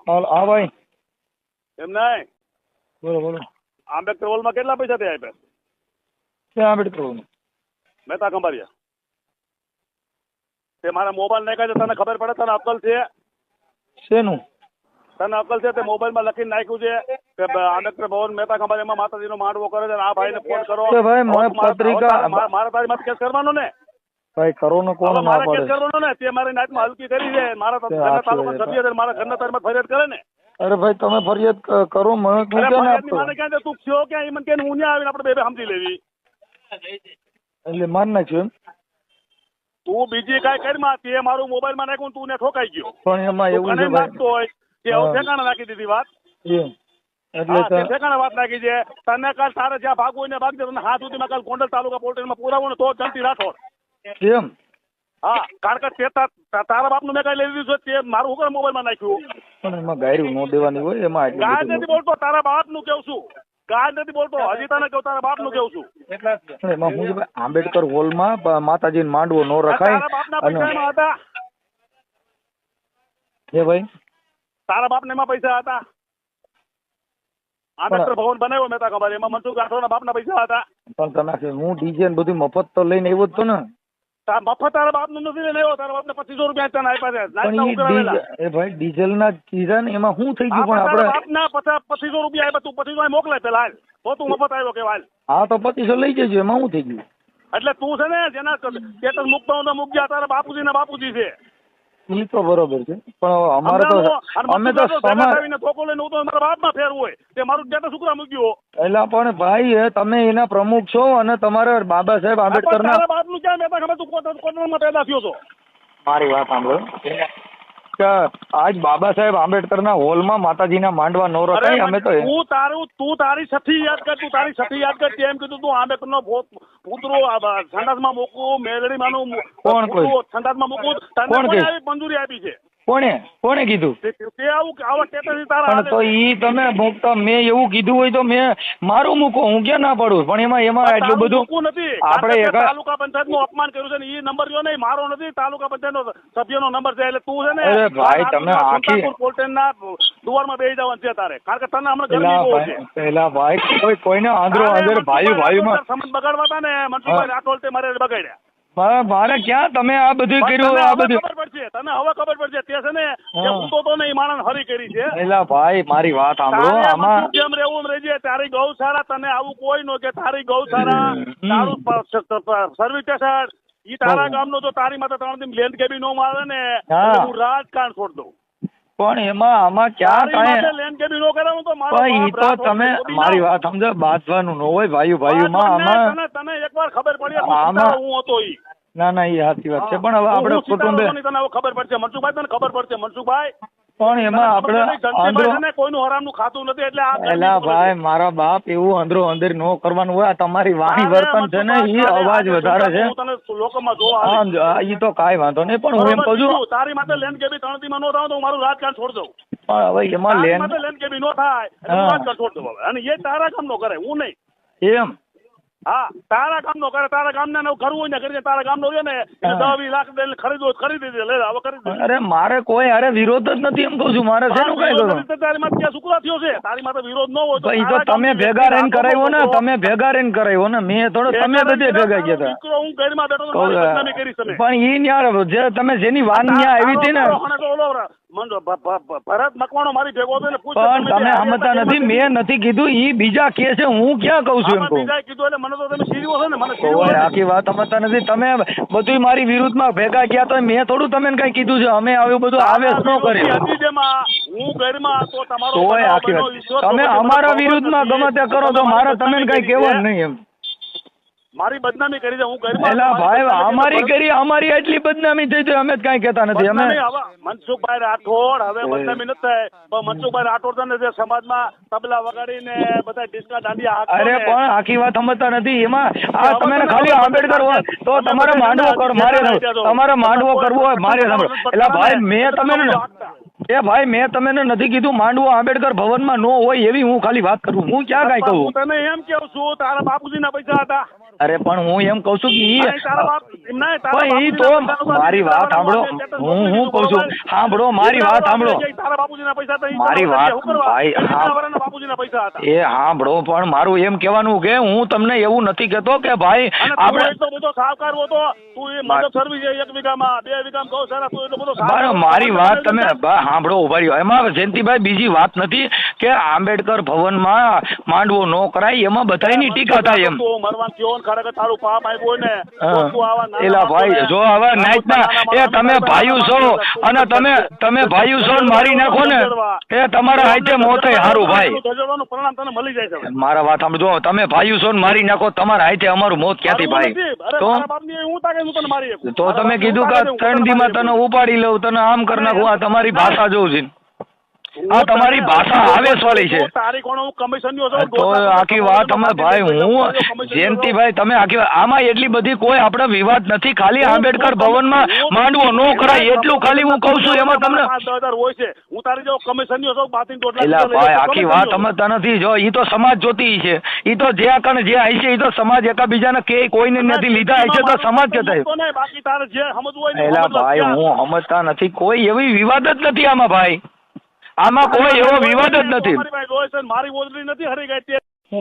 હા ભાઈ એમ નહીં બોલો બોલો. આંબેડકર હોલમાં કેટલા પૈસા તે આપ્યા? ક્યાં આંબેડકર હોલમાં? મહેતા ખંભાળિયા. તે મારા મોબાઈલ નાખ્યા છે, તને ખબર પડે? તને અક્કલ છે? શેનું? તને અક્કલ છે? તે મોબાઈલમાં લખીને નાખ્યું છે કે આંબેડકર ભવન મહેતા ખંભાળિયામાં માતાજીનો માંડવો કરે છે. આ ભાઈને ફોન કરો. ભાઈ મને પત્રિકા મારા તારી માટે કેસ કરવાનો ને ભાઈ કરો ને કોણ ના મારે કેસ પાડે? કરવાનો ને. તે મારી નાઈટમાં હલકી કરી છે. મારા ઘરના તાલુકા સભ્ય છે, મારા ઘરના તારીમાં ફરિયાદ કરે ને. અરે ભાઈ તમે ફરિયાદ કરો, મને હું ક્યાં ના આપતો? મને ક્યાં તું થયો ક્યાં એ મને કે હું આવીને આપણે બે સમજી લેવી. એટલે માન નાખ્યું એમ? તું બીજી કાંઈ કરીમાં તે મારું મોબાઈલમાં નાખ્યું, તું ને ઠોકાઈ ગયો. પણ એમાં એવું છે નાખતો હોય તે હવે ઠેકાણે નાખી દીધી વાત. એમ એટલે ઠેકાણે વાત નાખી છે. તને કાલ તારે જ્યાં ભાગવું હોય ને ભાગજે. તને હાથ સુધીમાં કાલ ગોંડલ તાલુકા પોલીસ સ્ટેશનમાં પુરાવો ને તો જલ્દી રાખો. એમ? હા, કારણ કે તે તારા બાપનું મેં કઈ લઈ લીધું છે, તે મારું શું મોબાઈલમાં નાખ્યું. પણ એમાં ગાયરું નો દેવાની હોય એમાં. ગાય નથી બોલતો, તારા બાપનું કેવું છું. ગાય નથી બોલતો, હજી તને કહું તારા બાપનું કેવું છું. એમાં હું છે આંબેડકર હોલમાં માતાજીનો માંડવો નો રખાય. તારા બાપના પૈસા એમાં હતા? એ ભાઈ તારા બાપને એમાં પૈસા હતા? આંબેડકર ભવન બનાવ્યો મહેતા ખબર, એમાં મનસુખ રાઠોડના બાપના પૈસા હતા? પણ તમે હું ડીજે ને બધું મફત તો લઈને આવ્યો જ તો ને. મફત તારા બાપનું નથી લઈને આવ્યો. તારા બાપને 2500 રૂપિયા તને આપ્યા છે. એ ભાઈ ડીઝલ ના કીધા ને એમાં શું થઈ ગયું? પણ આપણે બાપના 2500 રૂપિયા આપ્યા. તું 2500 મોકલે પેલા હાલ, તો તું મફત આવ્યો કે હાલ. હા તો 2500 લઈ જજો, એમાં શું થઈ ગયું? એટલે તું છે ને જેના સ્ટેટસ મૂકતા હું મૂક ગયા. તારા બાપુજી ના બાપુજી છે. એ તો બરોબર છે, પણ અમારે તો અમે તો ધોકો લઈને તો મારા બાપમાં ફેરવું હોય તે મારું સ્ટેટસ ઉકરા મૂક્યો. એટલે પણ ભાઈ તમે એના પ્રમુખ છો અને તમારા બાબા સાહેબ આંબેડકર ના બાપનું ક્યાં મહેતા ખબર? તું કોટરમાં પેદા થયો છો. મારી વાત સાંભળો કે આજ બાબા સાહેબ આંબેડકર ના હોલમાં માતાજીના માંડવા નો રખાય. અમે તો તું તારી સઠી યાદ કર. તું તારી સઠી યાદ કર. એમ કીધું તું આંબેડકર નો પુત્રો સંડાસમાં મૂકવું, મેલડીમાંનું સંડાસમાં મૂકવું. તને આવી મંજૂરી આપી છે? કોણે કીધું? તે આવા સ્ટેટસ તારા પણ તો ઈ તમે મૂકતા મેં એવું કીધું હોય તો મેં મારું મૂકો, હું ક્યાં ના પાડું. પણ એમાં એટલું બધું નથી. આપણે તાલુકા પંચાયત નું અપમાન કર્યું છે ને. એ નંબર જો નહીં, મારો નથી. તાલુકા પંચાયત નો સભ્યનો નંબર છે. એટલે તું છે ને ભાઈ તમે આખી પોલટેનના દુવારમાં બેસી જવાનું છે તારે. કારણ કે તને હમણાં ગરમી બહુ છે. પેલા ભાઈ કોઈને આંધળો ભાઈ સમજ બગાડવા હતા ને મનસુખભાઈ રાઠોડ તે મારે બગાડ્યા. મારે ક્યાં તમે આ બધું કર્યું? આ બધું ખબર પડશે તને, હવે ખબર પડશે. તે છે ને ઊંધો તો નહીં, માણસ હરી કરી છે. એલા ભાઈ મારી વાત સાંભળો. આમાં જેમ રહેવું રહેજે. તારી ગૌશાળા તને આવું કોઈ નો કે તારી ગૌશાળા તારું સર્વિસ સ્ટેશન ઈ તારા ગામનો જો તારી માથે 3 દિન લેન્ડ કેબી નો મારે ને હું રાજકારણ છોડ દઉં. પણ એમાં આમાં ક્યાં કાંઈ લેન્ડ કેબી નો કરાવું તો ઈ તો તમે મારી વાત સમજો. બાંધવાનું ન હોય ભાઈમાં. આમાં તને એકવાર ખબર પડી હું હતો ઈ. ના એ સાચી વાત છે. પણ હવે આપણે કુટુંબે તને હવે ખબર પડશે મનસુખભાઈ. તને ખબર પડશે મનસુખભાઈ. પણ એમાં આપણે કોઈનું હરામનું ખાતું નથી. એટલે એલા ભાઈ મારા બાપ એવું અંદરો અંદર નો કરવાનું હોય. તમારી વાણી વર્તન છે ને ઈ અવાજ વધારે છે. ઈ તો કાંઈ વાંધો નહીં. પણ હું એમ કહું છું તારી માટે લેન્ડ કેબી 3 દીમાં નો થાય તો હું મારું રાજકારણ છોડ દઉં. પણ હવે એમાં લેન્ડ કેબી નો થાય રાજકારણ છોડ દઉં. અને એ તારા કામ નો કરે, હું નહીં. એમ? હા, તારા કામ નો કરે. તારા ગામ ને કરવું હોય ને કરી. તારા ગામ નો છે ને 10-20 લાખ ખરીદવું ખરીદી દે. લે હવે કરી દે. અરે મારે કોઈ અરે વિરોધ જ નથી. એમ કહું છું મારે શેનું કઈ કરું? તારી માથે ક્યાં શુક્ર થયો છે? તારી માથે વિરોધ ન હોય તો તમે ભેગા રહીને કરાવ્યો ને. તમે ભેગા રહીને કરાવ્યો ને. મેં થોડો તમે બધે ભેગા ગયા હતા. હું ઘરમાં બેઠો બદનામી કરી તમે. પણ ઈ ન્યા જે તમે જેની વાત ન્યા આવી હતી ને ભરત મકવાણો મારી ભેગો હતો. પણ તમે સમજતા નથી. મેં નથી કીધું. ઈ બીજા કે છે. હું ક્યાં કહું છું એમ કહું. બીજા કીધું એટલે મને તો તમે સીરીઓ છો ને. મને આખી વાત સમજતા નથી. તમે બધું મારી વિરુદ્ધમાં ભેગા ગયા તો મેં થોડું તમને કઈ કીધું છે. અમે આવ્યું બધું આવેશ ન કર્યું. હું ઘરમાં હતો તમારો. આખી વાત તમે અમારા વિરુદ્ધમાં ગમે તે કરો તો મારે તમને કઈ કહેવાનું નહીં. એમ મારી બદનામી કરી છે. હું ઘરમાં એલા ભાઈ અમારી કરી. અમારી એટલી બદનામી થઈ છે. અમે જ કઈ કહેતા નથી. અમે મનસુખભાઈ રાઠોડ હવે બદનામી નથી થાય. પણ મનસુખભાઈ રાઠોડ છે ને જે સમાજમાં તબલા વગાડીને બધા ડિસ્કા દાંડિયા અરે પણ આખી વાત સમજતા નથી. એમાં આ તમે ખાલી આંબેડકર હોય તો તમારે માંડવો કરો. મારે તમારે માંડવો કરવો હોય મારે સાંભળો. એલા ભાઈ મેં તમે ભાઈ મેં તમને નથી કીધું માંડવો આંબેડકર ભવનમાં નો હોય એવી હું ખાલી વાત કરું. હું ક્યાં કઈ કહું? તને એમ કેવું છું તારા બાપુજીના પૈસા હતા. અરે પણ હું એમ કઉ છું કે નહીં, તારા પણ ઈ તો બાપુજીના મારી વાત સાંભળો, હું કહું છું, સાંભળો મારી વાત સાંભળો, તારા બાપુજીના પૈસા હતા, ઈ મારી તારા વાત શું કરવા? ભાઈ, એના હા. વરાના બાપુજીના પૈસા હતા. એ સાંભળો, પણ મારું એમ કહેવાનું કે હું તમને એવું નથી કહેતો કે ભાઈ અને તું આપણે એટલો બધો સાહકાર હતો, તું એ મદદ સર્વિસ 1 વીઘામાં 2 વીઘામાં ગૌશાળા, તું એટલો બધો સાહકાર બરાબર, મારી વાત તમે સાંભળો, ઉભા રહ્યો. એમાં જયંતિભાઈ બીજી વાત નથી કે આંબેડકર ભવનમાં માંડવો ન કરાય, એમાં બધાની ટીકા થાય એમ. તું મરવાન કયો ને ખરેખર તારું પાપ આવ્યું હોય ને, તો તું આવા નાના એલા ભાઈ, બાપુને- જો હવે નાઈટના એ તમે ભાઈઓ છો અને તમે ભાઈઓ છો ને મારી નાખો ને એ તમારા હાથે મોતે હારું ભાઈ. ધજવવાનું પરિણામ તને મળી જાય છે. મારા વાત સાંભળો, તમે ભાઈઓ છો ને મારી નાખો, તમારા હાથે અમારું મોત ક્યાંથી ભાઈ? અરે તો મારા બાપની હું તાકે હું તને મારી શકું. તો તમે કીધું કે 3 દીમાં તને ઉપાડી લઉં, તને આમ કરી નાખું, આ તમારી ભાષા જોઉં છે. આ તમારી ભાષા આવેશવાળી છે. તારી કોણ હું કમિશનનો છું. તો આખી વાત અમે ભાઈ, હું જયંતિભાઈ, તમે આખી આમાં એટલી બધી કોઈ આપણે વિવાદ નથી, ખાલી આંબેડકર ભવનમાં માંડવો ન કરાય એટલું ખાલી હું કહું છું. એમાં તમને 5,000 હોય છે, હું તારી જેવો કમિશનનો છું, બાતી ટોટલા એલા ભાઈ, આખી વાત સમજતા નથી. જો ઈ તો સમાજ જોતી છે, ઈ તો જે કણ જે આવી છે, ઈ તો સમાજ એકાબીજાને કે કોઈને નથી લીધા આવી છે તો સમાજ કહેતા છે. બાકી તારે જે સમજવું હોય ને એલા ભાઈ, હું સમજતા નથી, કોઈ એવી વિવાદ જ નથી આમાં ભાઈ, આમાં કોઈ એવો વિવાદ જ નથી. મારી પાસે જોઈ છે, મારી ઓજરી નથી હરી ગઈ.